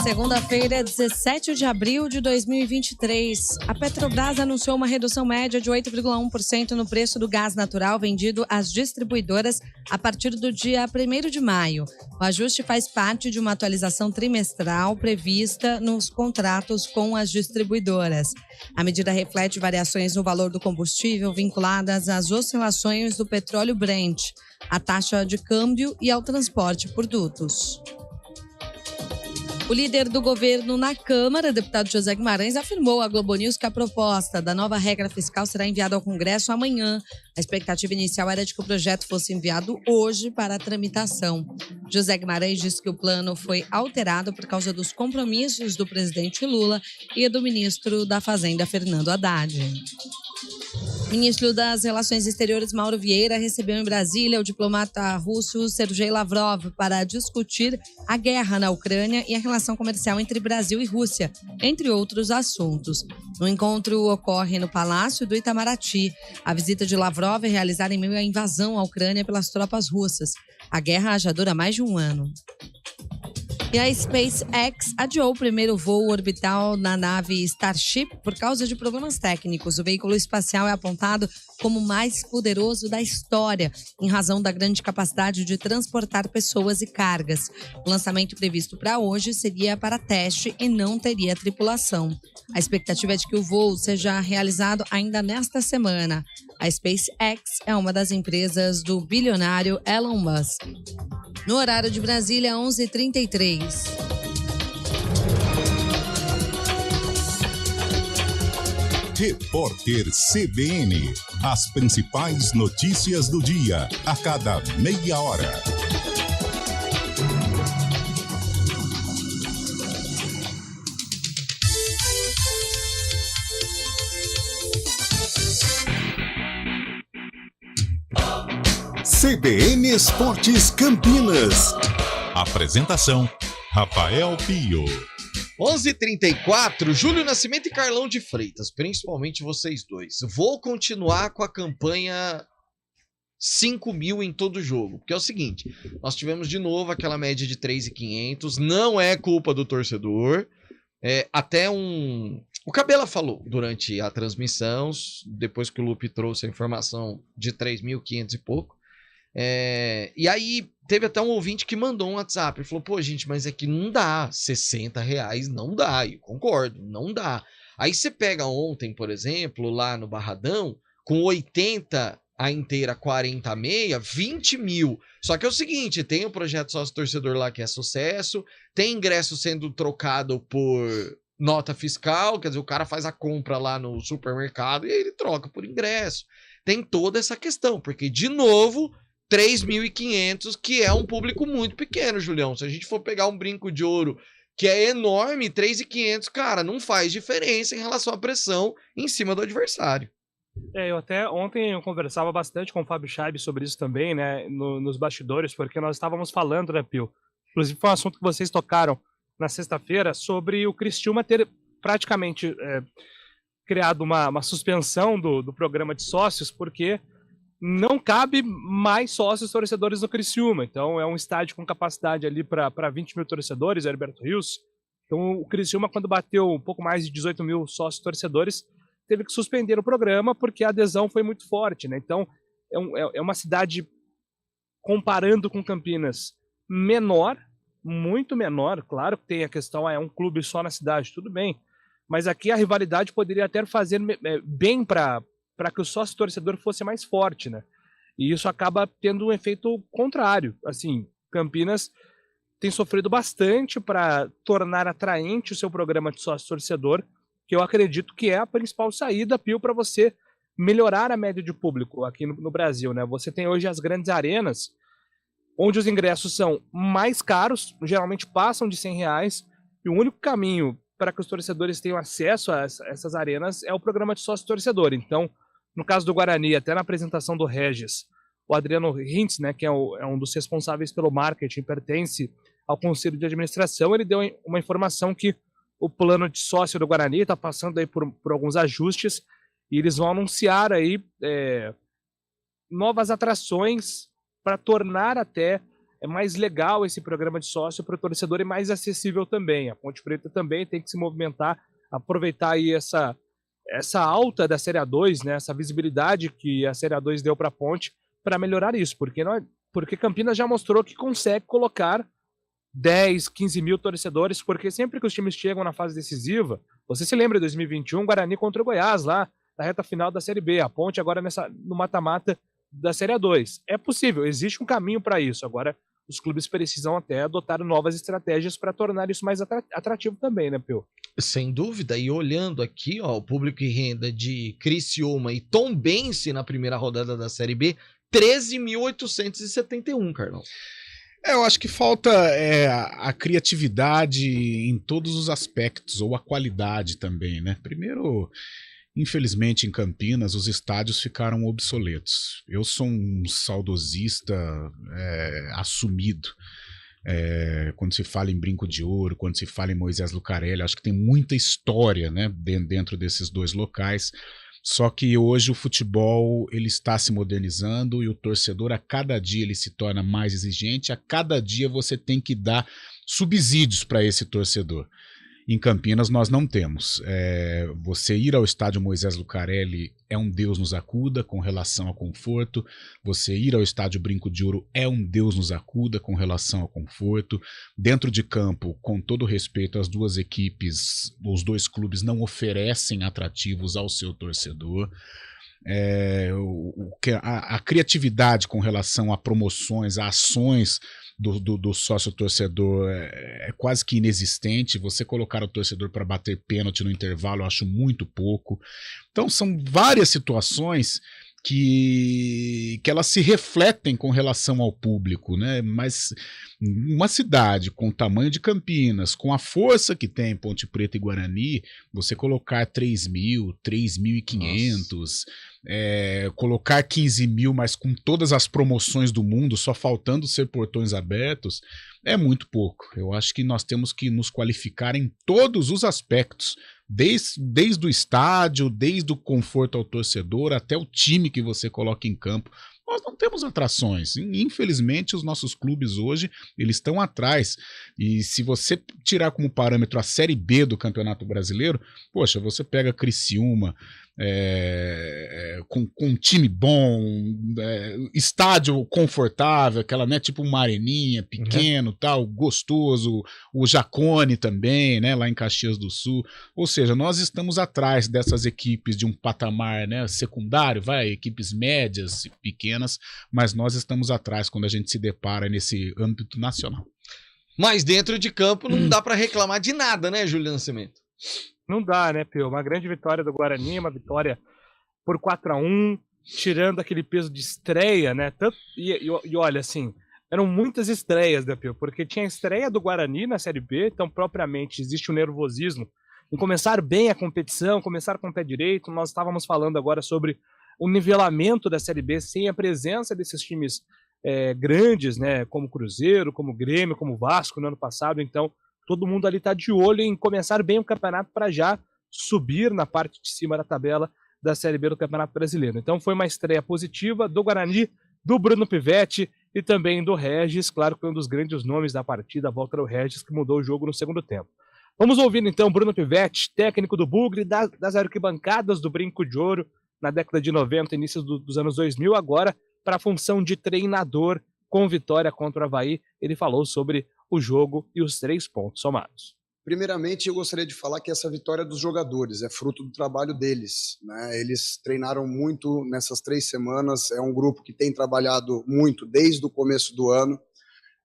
Segunda-feira, 17 de abril de 2023. A Petrobras anunciou uma redução média de 8,1% no preço do gás natural vendido às distribuidoras a partir do dia 1º de maio. O ajuste faz parte de uma atualização trimestral prevista nos contratos com as distribuidoras. A medida reflete variações no valor do combustível vinculadas às oscilações do petróleo Brent, à taxa de câmbio e ao transporte por dutos. O líder do governo na Câmara, deputado José Guimarães, afirmou à Globo News que a proposta da nova regra fiscal será enviada ao Congresso amanhã. A expectativa inicial era de que o projeto fosse enviado hoje para a tramitação. José Guimarães disse que o plano foi alterado por causa dos compromissos do presidente Lula e do ministro da Fazenda, Fernando Haddad. O ministro das Relações Exteriores, Mauro Vieira, recebeu em Brasília o diplomata russo Sergei Lavrov para discutir a guerra na Ucrânia e a relação comercial entre Brasil e Rússia, entre outros assuntos. O encontro ocorre no Palácio do Itamaraty. A visita de Lavrov é realizada em meio à invasão à Ucrânia pelas tropas russas. A guerra já dura mais de um ano. E a SpaceX adiou o primeiro voo orbital na nave Starship por causa de problemas técnicos. O veículo espacial é apontado como o mais poderoso da história, em razão da grande capacidade de transportar pessoas e cargas. O lançamento previsto para hoje seria para teste e não teria tripulação. A expectativa é de que o voo seja realizado ainda nesta semana. A SpaceX é uma das empresas do bilionário Elon Musk. No horário de Brasília, 11h33. Repórter CBN. As principais notícias do dia, a cada meia hora. CBN Esportes Campinas. Apresentação: Rafael Pio. 11h34, Júlio Nascimento e Carlão de Freitas, principalmente vocês dois. Vou continuar com a campanha 5.000 em todo jogo, porque é o seguinte, nós tivemos de novo aquela média de 3.500, não é culpa do torcedor, o Cabela falou durante a transmissão, depois que o Lupe trouxe a informação de 3.500 e pouco, e aí teve até um ouvinte que mandou um WhatsApp e falou, pô gente, mas é que não dá, R$60 não dá, eu concordo, não dá. Aí você pega ontem, por exemplo, lá no Barradão, com 80 a inteira, 40 a meia, 20 mil. Só que é o seguinte, tem o projeto sócio-torcedor lá que é sucesso, tem ingresso sendo trocado por nota fiscal, quer dizer, o cara faz a compra lá no supermercado e ele troca por ingresso. Tem toda essa questão, porque, de novo, 3.500, que é um público muito pequeno, Julião. Se a gente for pegar um brinco de ouro que é enorme, 3.500, cara, não faz diferença em relação à pressão em cima do adversário. Eu até ontem eu conversava bastante com o Fábio Scheib sobre isso também, né, nos bastidores, porque nós estávamos falando, né, Pio? Inclusive foi um assunto que vocês tocaram na sexta-feira, sobre o Criciúma ter praticamente criado uma suspensão do programa de sócios, porque não cabe mais sócios torcedores no Criciúma. Então é um estádio com capacidade ali para 20 mil torcedores, Herberto Rios. Então o Criciúma, quando bateu um pouco mais de 18 mil sócios torcedores, teve que suspender o programa porque a adesão foi muito forte, né? Então é uma cidade, comparando com Campinas, menor, muito menor. Claro que tem a questão, é um clube só na cidade, tudo bem, mas aqui a rivalidade poderia até fazer bem para que o sócio torcedor fosse mais forte, né? E isso acaba tendo um efeito contrário. Assim, Campinas tem sofrido bastante para tornar atraente o seu programa de sócio torcedor, que eu acredito que é a principal saída, Pio, para você melhorar a média de público aqui no Brasil, né? Você tem hoje as grandes arenas, onde os ingressos são mais caros, geralmente passam de R$100, e o único caminho para que os torcedores tenham acesso a essas arenas é o programa de sócio-torcedor. Então, no caso do Guarani, até na apresentação do Regis, o Adriano Hintz, né, que é um dos responsáveis pelo marketing, pertence ao conselho de administração, ele deu uma informação que o plano de sócio do Guarani está passando aí por alguns ajustes, e eles vão anunciar aí novas atrações para tornar até mais legal esse programa de sócio para o torcedor e mais acessível também. A Ponte Preta também tem que se movimentar, aproveitar aí essa alta da Série A2, né, essa visibilidade que a Série A2 deu para a Ponte, para melhorar isso, porque Campinas já mostrou que consegue colocar 10, 15 mil torcedores, porque sempre que os times chegam na fase decisiva, você se lembra de 2021, Guarani contra o Goiás, lá na reta final da Série B, a Ponte agora no mata-mata da Série A2. É possível, existe um caminho para isso. Agora, os clubes precisam até adotar novas estratégias para tornar isso mais atrativo também, né, Pio? Sem dúvida, e olhando aqui, ó, o público e renda de Criciúma e Tombense na primeira rodada da Série B, 13.871, Carlão. Eu acho que falta a criatividade em todos os aspectos, ou a qualidade também, né? Primeiro, infelizmente, em Campinas, os estádios ficaram obsoletos. Eu sou um saudosista assumido. Quando se fala em Brinco de Ouro, quando se fala em Moisés Lucarelli, acho que tem muita história, né, dentro desses dois locais. Só que hoje o futebol ele está se modernizando e o torcedor a cada dia ele se torna mais exigente, a cada dia você tem que dar subsídios para esse torcedor. Em Campinas nós não temos. Você ir ao estádio Moisés Lucarelli é um Deus nos acuda com relação ao conforto. Você ir ao estádio Brinco de Ouro é um Deus nos acuda com relação ao conforto. Dentro de campo, com todo respeito, as duas equipes, os dois clubes não oferecem atrativos ao seu torcedor. A criatividade com relação a promoções, a ações do sócio-torcedor é quase que inexistente. Você colocar o torcedor para bater pênalti no intervalo eu acho muito pouco. Então são várias situações que elas se refletem com relação ao público, né? Mas uma cidade com o tamanho de Campinas, com a força que tem Ponte Preta e Guarani, você colocar 3.000, 3.500, colocar 15 mil, mas com todas as promoções do mundo, só faltando ser portões abertos, é muito pouco. Eu acho que nós temos que nos qualificar em todos os aspectos, desde o estádio, desde o conforto ao torcedor, até o time que você coloca em campo. Nós não temos atrações. Infelizmente, os nossos clubes hoje, eles estão atrás. E se você tirar como parâmetro a Série B do Campeonato Brasileiro, poxa, você pega Criciúma, com um time bom, estádio confortável, aquela, né, tipo uma areninha pequeno, tal, gostoso, o Jacone também, né, lá em Caxias do Sul. Ou seja, nós estamos atrás dessas equipes de um patamar, né, secundário, equipes médias e pequenas, mas nós estamos atrás quando a gente se depara nesse âmbito nacional. Mas dentro de campo não dá para reclamar de nada, né, Júlio Nascimento? Não dá, né, Pio? Uma grande vitória do Guarani, uma vitória por 4-1, tirando aquele peso de estreia, né? E olha, assim, eram muitas estreias, né, Pio? Porque tinha a estreia do Guarani na Série B, então propriamente existe um nervosismo em começar bem a competição, começar com o pé direito. Nós estávamos falando agora sobre o nivelamento da Série B sem a presença desses times grandes, né? Como Cruzeiro, como Grêmio, como Vasco no ano passado, então todo mundo ali está de olho em começar bem o campeonato para já subir na parte de cima da tabela da Série B do Campeonato Brasileiro. Então foi uma estreia positiva do Guarani, do Bruno Pivetti e também do Regis. Claro que foi um dos grandes nomes da partida, a volta do Regis, que mudou o jogo no segundo tempo. Vamos ouvir então Bruno Pivetti, técnico do Bugre, das arquibancadas do Brinco de Ouro, na década de 90, início dos anos 2000, agora para a função de treinador com vitória contra o Avaí. Ele falou sobre o jogo e os 3 pontos somados. Primeiramente, eu gostaria de falar que essa vitória dos jogadores é fruto do trabalho deles, né? Eles treinaram muito nessas 3 semanas, é um grupo que tem trabalhado muito desde o começo do ano,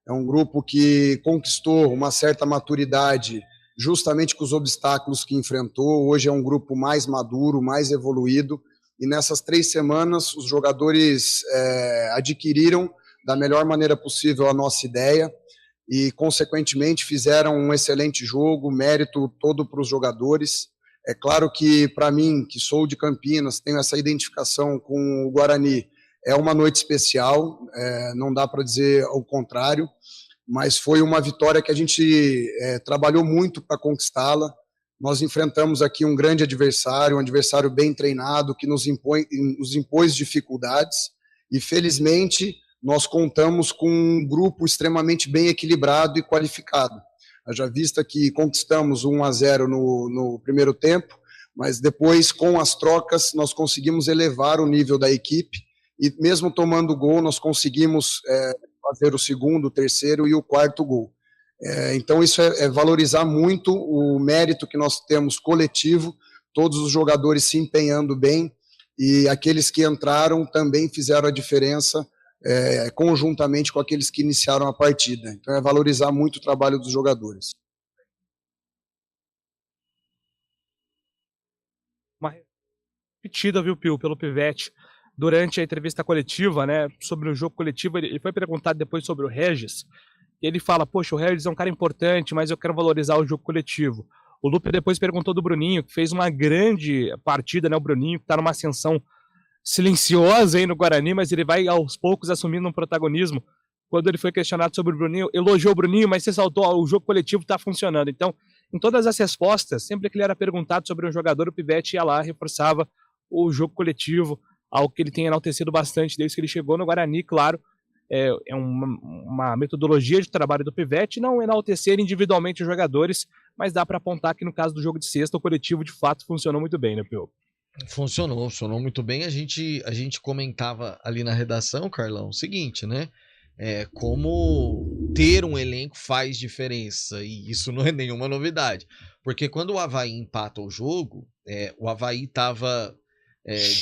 é um grupo que conquistou uma certa maturidade justamente com os obstáculos que enfrentou. Hoje é um grupo mais maduro, mais evoluído, e nessas 3 semanas os jogadores adquiriram da melhor maneira possível a nossa ideia, e, consequentemente, fizeram um excelente jogo, mérito todo para os jogadores. É claro que, para mim, que sou de Campinas, tenho essa identificação com o Guarani, é uma noite especial, não dá para dizer o contrário, mas foi uma vitória que a gente trabalhou muito para conquistá-la. Nós enfrentamos aqui um grande adversário, um adversário bem treinado, que nos impôs dificuldades, e, felizmente, nós contamos com um grupo extremamente bem equilibrado e qualificado. Já vista que conquistamos 1-0 no primeiro tempo, mas depois, com as trocas, nós conseguimos elevar o nível da equipe, e mesmo tomando gol, nós conseguimos fazer o segundo, o terceiro e o quarto gol. Então isso é valorizar muito o mérito que nós temos coletivo, todos os jogadores se empenhando bem, e aqueles que entraram também fizeram a diferença, conjuntamente com aqueles que iniciaram a partida. Então é valorizar muito o trabalho dos jogadores. Uma repetida, viu, Pio, pelo Pivetti durante a entrevista coletiva, né, sobre o jogo coletivo. Ele foi perguntado depois sobre o Regis, e ele fala, poxa, o Regis é um cara importante, mas eu quero valorizar o jogo coletivo. O Lupe depois perguntou do Bruninho, que fez uma grande partida, né, o Bruninho que está numa ascensão silenciosa aí no Guarani, mas ele vai aos poucos assumindo um protagonismo. Quando ele foi questionado sobre o Bruninho, elogiou o Bruninho, mas você saltou, o jogo coletivo está funcionando. Então, em todas as respostas, sempre que ele era perguntado sobre um jogador, o Pivetti ia lá, reforçava o jogo coletivo, algo que ele tem enaltecido bastante desde que ele chegou no Guarani. Claro, é uma metodologia de trabalho do Pivetti, não enaltecer individualmente os jogadores, mas dá para apontar que no caso do jogo de sexta, o coletivo de fato funcionou muito bem, né, Pio? Funcionou muito bem. A gente comentava ali na redação, Carlão, o seguinte, né? Como ter um elenco faz diferença, e isso não é nenhuma novidade. Porque quando o Avaí empata o jogo, o Avaí estava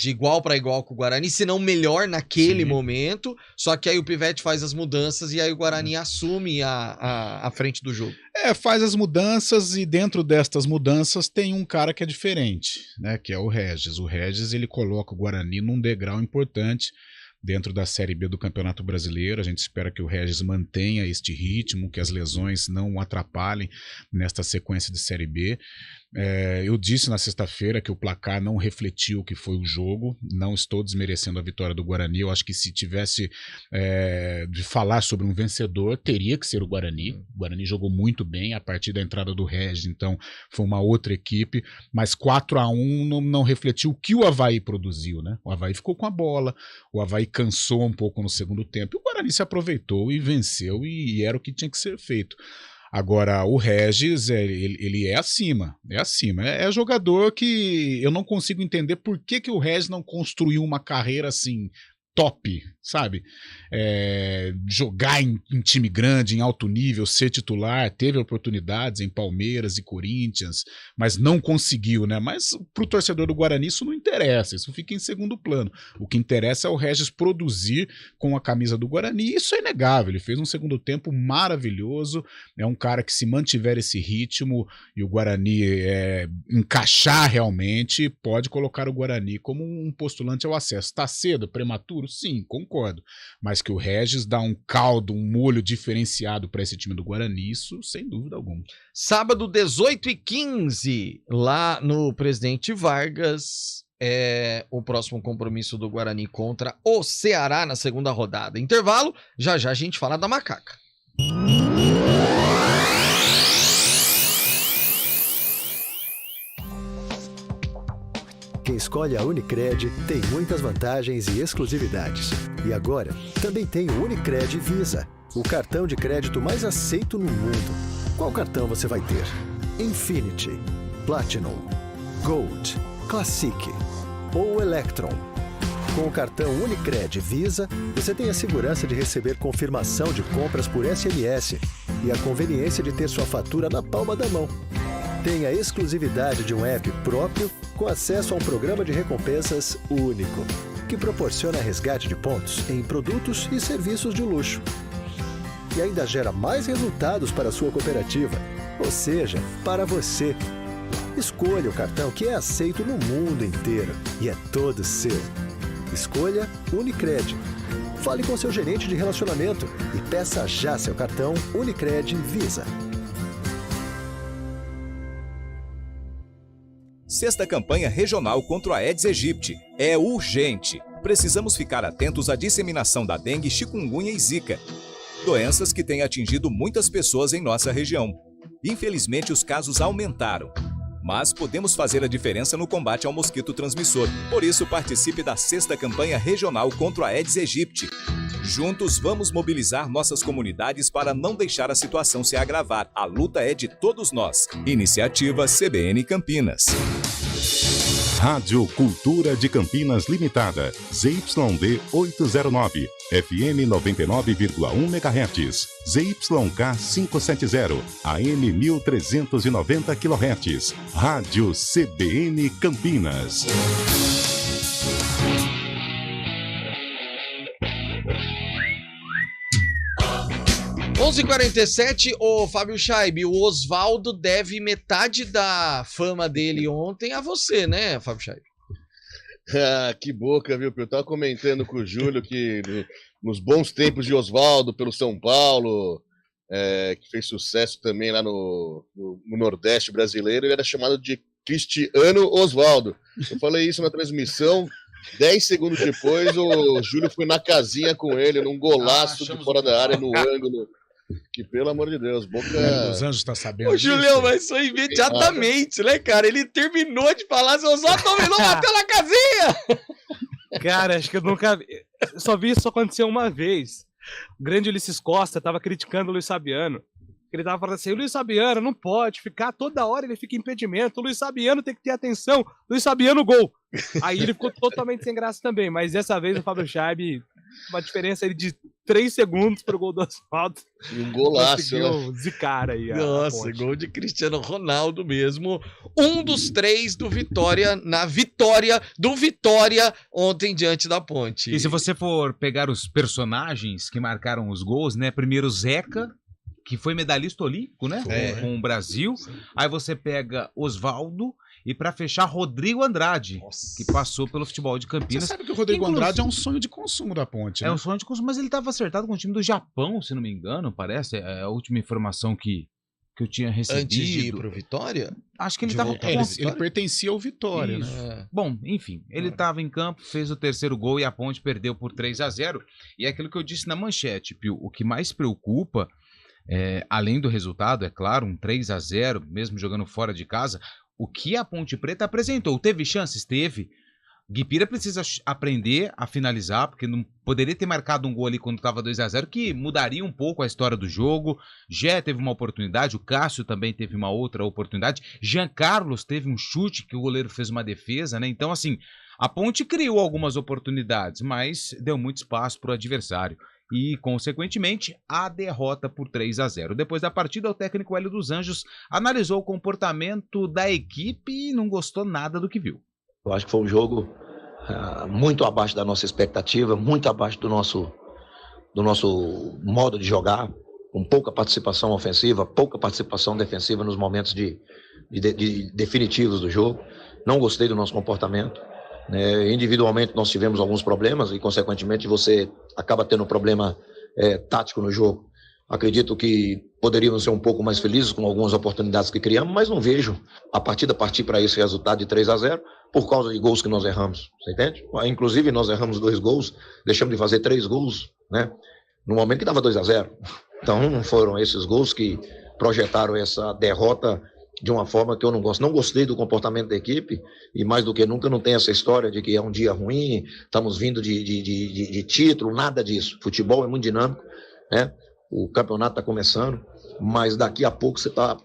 de igual para igual com o Guarani, se não melhor naquele momento, só que aí o Pivetti faz as mudanças e aí o Guarani assume a frente do jogo. Faz as mudanças, e dentro destas mudanças tem um cara que é diferente, né, que é o Regis. O Regis, ele coloca o Guarani num degrau importante dentro da Série B do Campeonato Brasileiro. A gente espera que o Regis mantenha este ritmo, que as lesões não o atrapalhem nesta sequência de Série B. Eu disse na sexta-feira que o placar não refletiu o que foi o jogo. Não estou desmerecendo a vitória do Guarani. Eu acho que se tivesse de falar sobre um vencedor, teria que ser o Guarani. O Guarani jogou muito bem a partir da entrada do Regis, então foi uma outra equipe, mas 4-1 não refletiu o que o Avaí produziu, né? O Avaí ficou com a bola, o Avaí cansou um pouco no segundo tempo, e o Guarani se aproveitou e venceu, e era o que tinha que ser feito. Agora, o Regis, ele é acima. É jogador que eu não consigo entender por que o Regis não construiu uma carreira assim, top, sabe? Jogar em time grande, em alto nível, ser titular, teve oportunidades em Palmeiras e Corinthians, mas não conseguiu, né? Mas pro torcedor do Guarani isso não interessa, isso fica em segundo plano. O que interessa é o Regis produzir com a camisa do Guarani, e isso é inegável, ele fez um segundo tempo maravilhoso, é um cara que se mantiver esse ritmo e o Guarani encaixar realmente, pode colocar o Guarani como um postulante ao acesso. Tá cedo, prematuro? Sim, concordo. Mas que o Regis dá um caldo, um molho diferenciado para esse time do Guarani, isso sem dúvida alguma. Sábado, 18h15, lá no Presidente Vargas, o próximo compromisso do Guarani contra o Ceará na segunda rodada. Intervalo, já a gente fala da Macaca. Quem escolhe a Unicred tem muitas vantagens e exclusividades. E agora, também tem o Unicred Visa, o cartão de crédito mais aceito no mundo. Qual cartão você vai ter? Infinity, Platinum, Gold, Classic ou Electron? Com o cartão Unicred Visa, você tem a segurança de receber confirmação de compras por SMS e a conveniência de ter sua fatura na palma da mão. Tem a exclusividade de um app próprio com acesso a um programa de recompensas único, que proporciona resgate de pontos em produtos e serviços de luxo. E ainda gera mais resultados para a sua cooperativa, ou seja, para você. Escolha o cartão que é aceito no mundo inteiro e é todo seu. Escolha Unicred. Fale com seu gerente de relacionamento e peça já seu cartão Unicred Visa. Sexta campanha regional contra a Aedes aegypti. É urgente. Precisamos ficar atentos à disseminação da dengue, chikungunya e zika. Doenças que têm atingido muitas pessoas em nossa região. Infelizmente, os casos aumentaram. Mas podemos fazer a diferença no combate ao mosquito transmissor. Por isso, participe da sexta campanha regional contra a Aedes aegypti. Juntos, vamos mobilizar nossas comunidades para não deixar a situação se agravar. A luta é de todos nós. Iniciativa CBN Campinas. Rádio Cultura de Campinas Limitada, ZYD 809, FM 99,1 MHz, ZYK 570, AM 1390 kHz, Rádio CBN Campinas. 11h47, ô Fábio Chaib, o Oswaldo deve metade da fama dele ontem a você, né, Fábio Chaib? Ah, que boca, viu? Eu tava comentando com o Júlio que nos bons tempos de Oswaldo pelo São Paulo, que fez sucesso também lá no Nordeste brasileiro, ele era chamado de Cristiano Oswaldo. Eu falei isso na transmissão, 10 segundos depois o Júlio foi na casinha com ele, num golaço de fora da área, no ângulo. Que pelo amor de Deus, boca. Os Anjos tá sabendo. O Julião, mas foi imediatamente, né, cara? Ele terminou de falar, seu Oswaldo dominou, bateu na casinha! Cara, acho que eu nunca vi. Só vi isso acontecer uma vez. O grande Ulisses Costa tava criticando o Luiz Fabiano. Ele tava falando assim: o Luiz Fabiano não pode ficar toda hora, ele fica em impedimento. O Luiz Fabiano tem que ter atenção. Luiz Fabiano, gol. Aí ele ficou totalmente sem graça também. Mas dessa vez o Fábio Chaib, uma diferença de 3 segundos pro gol do Oswaldo. E um golaço, né? Zicar aí. Nossa, gol de Cristiano Ronaldo mesmo. Um dos 3 do Vitória, na vitória do Vitória ontem diante da Ponte. E se você for pegar os personagens que marcaram os gols, né? Primeiro Zeca, que foi medalhista olímpico, né? Com o Brasil. Aí você pega Oswaldo e pra fechar Rodrigo Andrade, que passou pelo futebol de Campinas. Você sabe que o Rodrigo Andrade é um sonho de consumo da Ponte, né? É um sonho de consumo, mas ele estava acertado com o time do Japão, se não me engano, parece. É a última informação que eu tinha recebido. Antes de ir pro Vitória? Acho que ele estava... Ele pertencia ao Vitória, isso, né? Bom, enfim, ele estava em campo, fez o terceiro gol e a Ponte perdeu por 3-0. E é aquilo que eu disse na manchete, Pio, o que mais preocupa, além do resultado, é claro, um 3-0, mesmo jogando fora de casa, o que a Ponte Preta apresentou. Teve chances? Teve. Guipira precisa aprender a finalizar, porque não poderia ter marcado um gol ali quando estava 2-0, que mudaria um pouco a história do jogo. Jé teve uma oportunidade, o Cássio também teve uma outra oportunidade. Jean Carlos teve um chute que o goleiro fez uma defesa, né? Então, assim, a Ponte criou algumas oportunidades, mas deu muito espaço para o adversário. E, consequentemente, a derrota por 3-0. Depois da partida, o técnico Hélio dos Anjos analisou o comportamento da equipe e não gostou nada do que viu. Eu acho que foi um jogo muito abaixo da nossa expectativa, muito abaixo do nosso modo de jogar, com pouca participação ofensiva, pouca participação defensiva nos momentos definitivos do jogo. Não gostei do nosso comportamento. Individualmente nós tivemos alguns problemas e, consequentemente, você acaba tendo um problema tático no jogo. Acredito que poderíamos ser um pouco mais felizes com algumas oportunidades que criamos, mas não vejo a partida partir para esse resultado de 3-0 por causa de gols que nós erramos, você entende? Inclusive nós erramos 2 gols, deixamos de fazer 3 gols, né? No momento que dava 2-0. Então não foram esses gols que projetaram essa derrota de uma forma que eu não gosto. Não gostei do comportamento da equipe e, mais do que nunca, não tem essa história de que é um dia ruim, estamos vindo de título, nada disso. Futebol é muito dinâmico, né? O campeonato está começando, mas daqui a pouco você está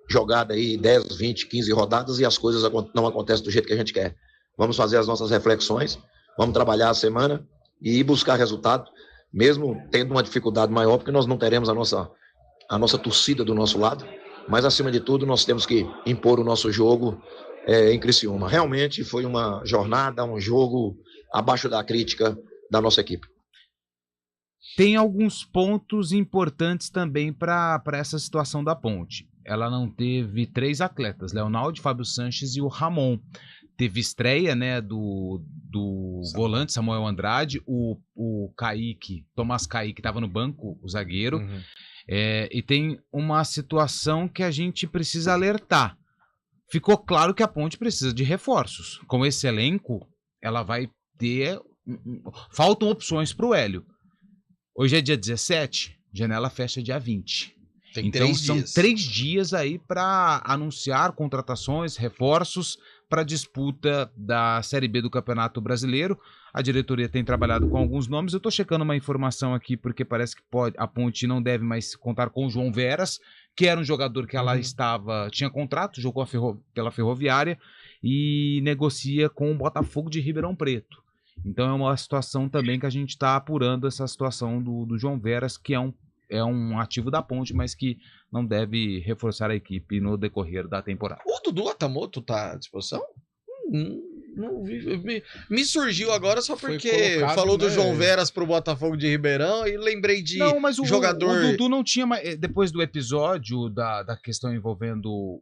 jogado aí 10, 20, 15 rodadas e as coisas não acontecem do jeito que a gente quer. Vamos fazer as nossas reflexões, vamos trabalhar a semana e buscar resultado, mesmo tendo uma dificuldade maior, porque nós não teremos a nossa torcida do nosso lado, mas acima de tudo nós temos que impor o nosso jogo em Criciúma. Realmente foi uma jornada, um jogo abaixo da crítica da nossa equipe. Tem alguns pontos importantes também para essa situação da Ponte. Ela não teve 3 atletas, Leonardo, Fábio Sanches e o Ramon. Teve estreia, né, do volante Samuel Andrade, o Kaique, Tomás Kaique, estava no banco, o zagueiro. Uhum. E tem uma situação que a gente precisa alertar. Ficou claro que a Ponte precisa de reforços. Com esse elenco, ela vai ter... Faltam opções para o Hélio. Hoje é dia 17, janela fecha dia 20. Então são 3 dias aí para anunciar contratações, reforços para a disputa da Série B do Campeonato Brasileiro. A diretoria tem trabalhado com alguns nomes. Eu estou checando uma informação aqui porque parece que a Ponte não deve mais contar com o João Veras, que era um jogador que ela tinha contrato, jogou pela Ferroviária e negocia com o Botafogo de Ribeirão Preto. Então é uma situação também que a gente está apurando, essa situação do João Veras, que é um ativo da Ponte, mas que não deve reforçar a equipe no decorrer da temporada. O Dudu Atamoto tá à disposição? Não vi. Me surgiu agora só porque falou do João Veras pro Botafogo de Ribeirão e lembrei de jogador... O Dudu não tinha mais... Depois do episódio da questão envolvendo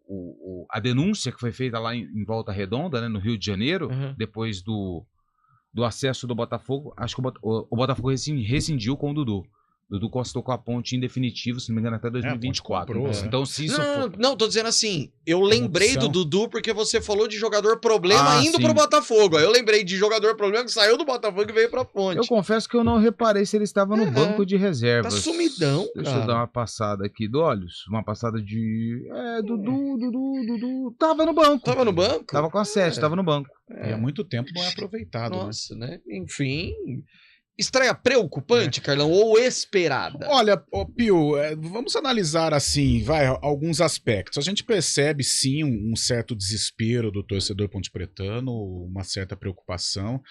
a denúncia que foi feita lá em Volta Redonda, né, no Rio de Janeiro, depois do acesso do Botafogo, acho que o Botafogo rescindiu com o Dudu. Dudu constou com a Ponte em definitivo, se não me engano, até 2024. Então, se isso não, tô dizendo assim, eu lembrei do Dudu porque você falou de jogador problema indo pro Botafogo. Aí eu lembrei de jogador problema que saiu do Botafogo e veio pra Ponte. Eu confesso que eu não reparei se ele estava no banco de reservas. Tá sumidão, Deixa eu dar uma passada aqui do Olhos. Uma passada de... Dudu. Tava no banco. Tava no banco? Tava com a 7, tava no banco. E há muito tempo não é aproveitado. Nossa, né? Enfim... Estreia preocupante, Carlão, ou esperada? Olha, Pio, vamos analisar assim, alguns aspectos. A gente percebe sim um certo desespero do torcedor pontepretano, uma certa preocupação.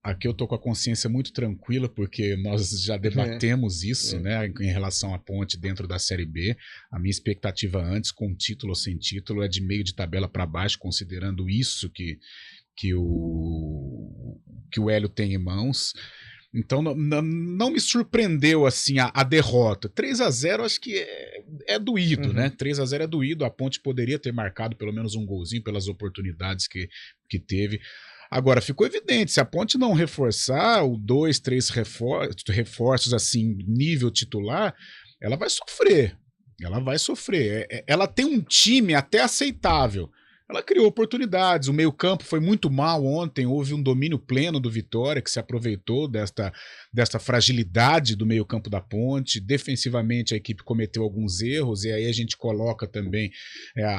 Aqui eu tô com a consciência muito tranquila, porque nós já debatemos isso, né, em relação à Ponte dentro da Série B. A minha expectativa antes, com título ou sem título, é de meio de tabela para baixo, considerando isso que o Hélio tem em mãos. Então não me surpreendeu assim a derrota. 3-0 acho que é doído, né? 3-0 é doído. A Ponte poderia ter marcado pelo menos um golzinho pelas oportunidades que teve. Agora, ficou evidente, se a Ponte não reforçar 2, 3 reforços assim, nível titular, ela vai sofrer. Ela tem um time até aceitável. ela criou oportunidades. O meio-campo foi muito mal ontem, houve um domínio pleno do Vitória, que se aproveitou desta fragilidade do meio-campo da Ponte. Defensivamente, a equipe cometeu alguns erros, e aí a gente coloca também,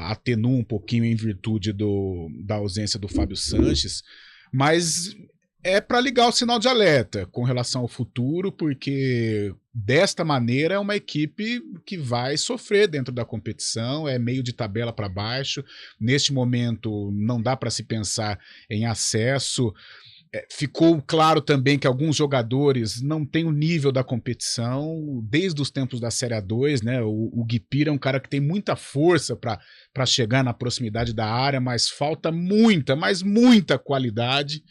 atenua um pouquinho em virtude da ausência do Fábio Sanches, mas é para ligar o sinal de alerta com relação ao futuro, porque desta maneira é uma equipe que vai sofrer dentro da competição, é meio de tabela para baixo. Neste momento não dá para se pensar em acesso. Ficou claro também que alguns jogadores não têm o nível da competição desde os tempos da Série A2, né? O Guipira é um cara que tem muita força para chegar na proximidade da área, mas falta muita, mas muita qualidade.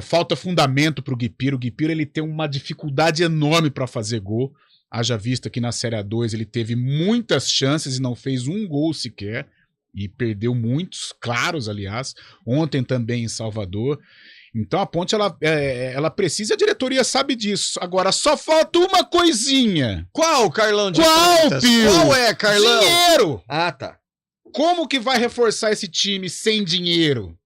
Falta fundamento para o Guipira. O Guipira ele tem uma dificuldade enorme para fazer gol. Haja vista que na Série A2 ele teve muitas chances e não fez um gol sequer, e perdeu muitos, claros, aliás. Ontem também em Salvador. Então a Ponte ela precisa, a diretoria sabe disso. Agora só falta uma coisinha. Qual, Carlão? Qual, Pio? Qual é, Carlão? Dinheiro! Ah, tá. Como que vai reforçar esse time sem dinheiro?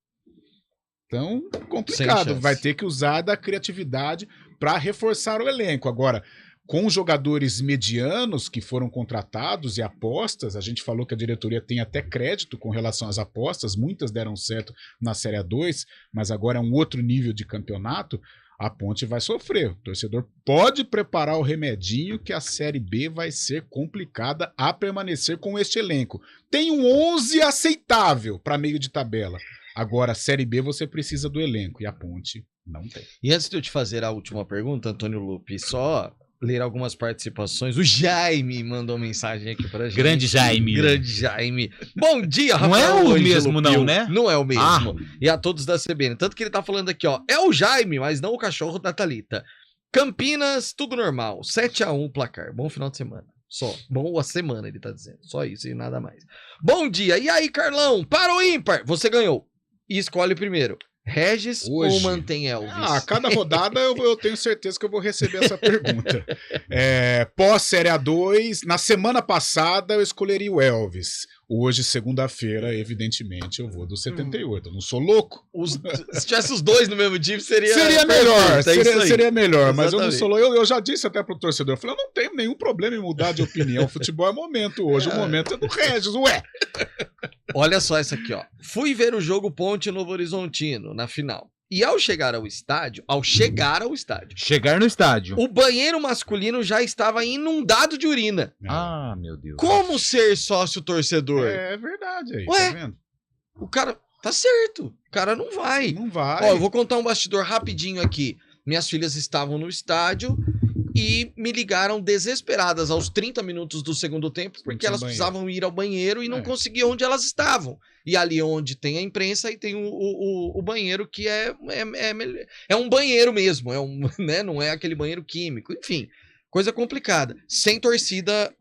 Então, complicado. Vai ter que usar da criatividade para reforçar o elenco. Agora, com jogadores medianos que foram contratados e apostas, a gente falou que a diretoria tem até crédito com relação às apostas, muitas deram certo na Série A2, mas agora é um outro nível de campeonato, a Ponte vai sofrer. O torcedor pode preparar o remedinho que a Série B vai ser complicada a permanecer com este elenco. Tem um 11 aceitável para meio de tabela. Agora, a Série B você precisa do elenco e a Ponte não tem. E antes de eu te fazer a última pergunta, Antônio Lupi, só ler algumas participações. O Jaime mandou mensagem aqui pra gente. Grande Jaime. Grande Jaime. Bom dia, Rafael. Não é o mesmo não, né? Não é o mesmo. E a todos da CBN. Tanto que ele tá falando aqui, ó. É o Jaime, mas não o cachorro da Thalita. Campinas, tudo normal. 7-1 placar. Bom final de semana. Só. Bom a semana, ele tá dizendo. Só isso e nada mais. Bom dia. E aí, Carlão? Para o ímpar. Você ganhou. E escolhe primeiro. Regis ou mantém Elvis? A cada rodada eu tenho certeza que eu vou receber essa pergunta. Pós-Série A2, na semana passada eu escolheria o Elvis. Hoje, segunda-feira, evidentemente, eu vou do 78. Eu não sou louco. Se tivesse os dois no mesmo time, seria melhor. Seria melhor, Exatamente. Mas eu não sou louco. Eu já disse até pro torcedor, eu falei, eu não tenho nenhum problema em mudar de opinião. O futebol é momento hoje. O momento é do Regis, ué. Olha só essa aqui, ó. Fui ver o jogo Ponte Novo Horizontino na final. E ao chegar no estádio, Chegar no estádio. o banheiro masculino já estava inundado de urina. Ah, meu Deus. Como ser sócio torcedor? É verdade aí, Ué, tá vendo? o cara tá certo. O cara não vai. Não vai. Ó, eu vou contar um bastidor rapidinho aqui. Minhas filhas estavam no estádio e me ligaram desesperadas aos 30 minutos do segundo tempo, porque elas precisavam ir ao banheiro e não conseguiam onde elas estavam. E ali onde tem a imprensa e tem o banheiro que é um banheiro mesmo, né? Não é aquele banheiro químico. Enfim, coisa complicada. Sem torcida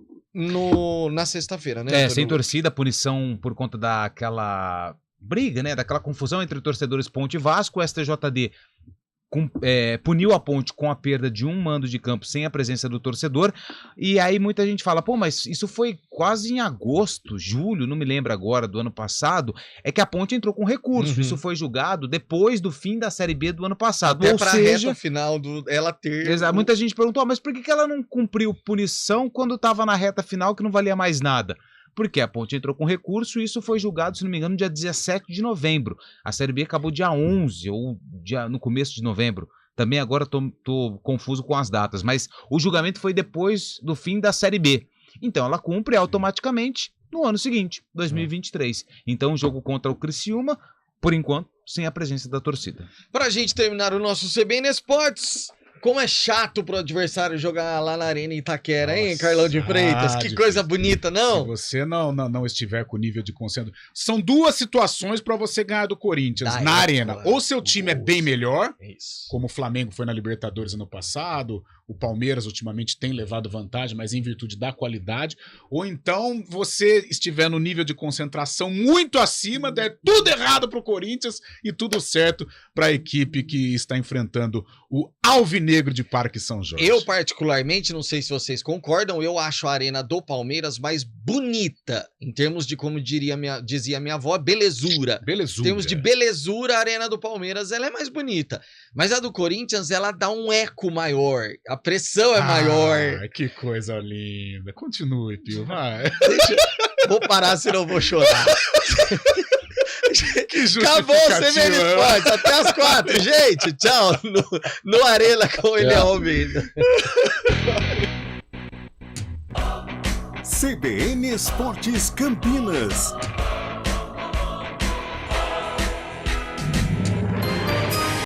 na sexta-feira, né? Sem torcida, punição por conta daquela briga, né? Daquela confusão entre torcedores Ponte e Vasco. O STJD puniu a Ponte com a perda de um mando de campo sem a presença do torcedor, e aí muita gente fala, pô, mas isso foi quase em agosto, julho, não me lembro agora, do ano passado, é que a Ponte entrou com recurso, isso foi julgado depois do fim da Série B do ano passado. Ou seja, reta final ela ter... Exato, muita gente perguntou, mas por que ela não cumpriu punição quando estava na reta final que não valia mais nada? Porque a Ponte entrou com recurso e isso foi julgado, se não me engano, dia 17 de novembro. A Série B acabou dia 11 ou no começo de novembro. Também agora tô confuso com as datas, mas o julgamento foi depois do fim da Série B. Então ela cumpre automaticamente no ano seguinte, 2023. Então o jogo contra o Criciúma, por enquanto, sem a presença da torcida. Pra gente terminar o nosso CBN Esportes... Como é chato pro adversário jogar lá na Arena Itaquera, hein, Carlão de Freitas? Que coisa bonita, não? Se você não estiver com o nível de concentração... São duas situações para você ganhar do Corinthians na Arena. Ou seu time é bem melhor, como o Flamengo foi na Libertadores ano passado, o Palmeiras ultimamente tem levado vantagem, mas em virtude da qualidade, ou então você estiver no nível de concentração muito acima, der tudo errado pro Corinthians e tudo certo para a equipe que está enfrentando o Alvinegro de Parque São Jorge. Eu, particularmente, não sei se vocês concordam, eu acho a arena do Palmeiras mais bonita, em termos de, como dizia minha avó, belezura. Em termos de belezura, a arena do Palmeiras ela é mais bonita. Mas a do Corinthians, ela dá um eco maior, a pressão é maior. Que coisa linda. Continue, Pio, vai. Vou parar, senão eu vou chorar. Que acabou o CBN Esportes, até as 4, gente. Tchau. No Arena com o Eliel Almeida. CBN Esportes Campinas.